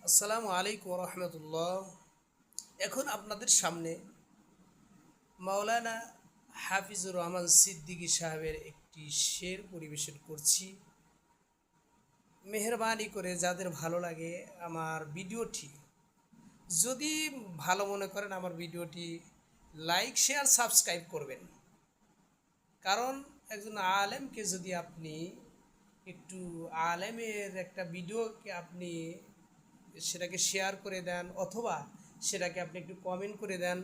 আসসালামু আলাইকুম রহমতুল্লাহ। এখন আপনাদের সামনে মাওলানা হাফিজুর রহমান সিদ্দিকী সাহেবের একটি শের পরিবেশন করছি। মেহরবানি করে যাদের ভালো লাগে আমার ভিডিওটি, যদি ভালো মনে করেন আমার ভিডিওটি লাইক শেয়ার সাবস্ক্রাইব করবেন। কারণ একজন আলেমকে যদি আপনি একটু আলেমের একটা ভিডিওকে আপনি সেটাকে শেয়ার করে দেন, অথবা সেটাকে আপনি একটু কমেন্ট করে দেন,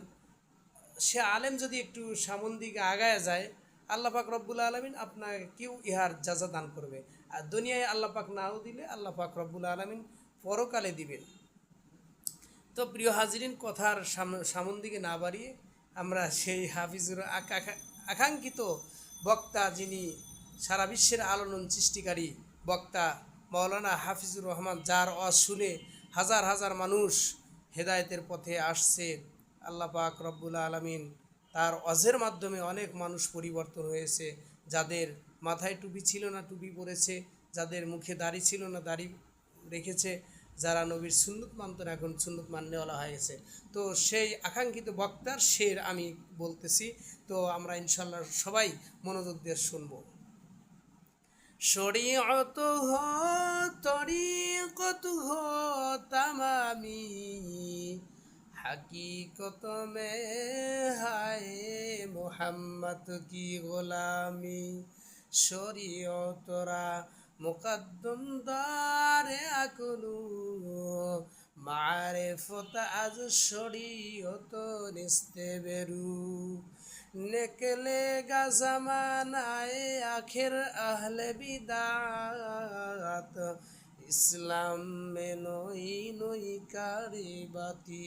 সে আলেম যদি একটু সামন দিকে আগায় যায়, আল্লাহ পাক রব্বুল আলমিন আপনাকেও ইহার যাজা দান করবে। আর দুনিয়ায় আল্লাহ পাক নাও দিলে আল্লাহ পাক রব্বুল আলমিন পরকালে দিবেন। তো প্রিয় হাজিরিন, কথার সামন দিকে না বাড়িয়ে আমরা সেই হাফিজুর আকাঙ্ক্ষিত বক্তা, যিনি সারা বিশ্বের আলোড়ন সৃষ্টিকারী বক্তা মাওলানা হাফিজুর রহমান, যার ওয়াজ শুনে হাজার হাজার মানুষ হেদায়েতের পথে আসছে। আল্লাহ পাক রব্বুল আলমিন তার ওয়াজের মাধ্যমে অনেক মানুষ পরিবর্তন হয়েছে। যাদের মাথায় টুপি ছিল না টুপি পরেছে, যাদের মুখে দাড়ি ছিল না দাড়ি রেখেছে, যারা নবীর সুন্নত মানত না এখন সুন্নত মান্যওয়ালা হয়ে গেছে। তো সেই আকাঙ্ক্ষিত বক্তার শের আমি বলতেছি। তো আমরা ইনশাল্লাহ সবাই মনোযোগ দিয়ে শুনব। শরীয়ত হো তরিকত হো তামামি, हकीकत में हाय मोहम्मद की गुलामी। शरीयतरा मुकद्दम दारे अकलू, मारिफत आज शरीयत निस्ते बेरू। निकलेगा ज़मानाए आखिर अहले बिदात, इस्लाम में नई नई कारी बाती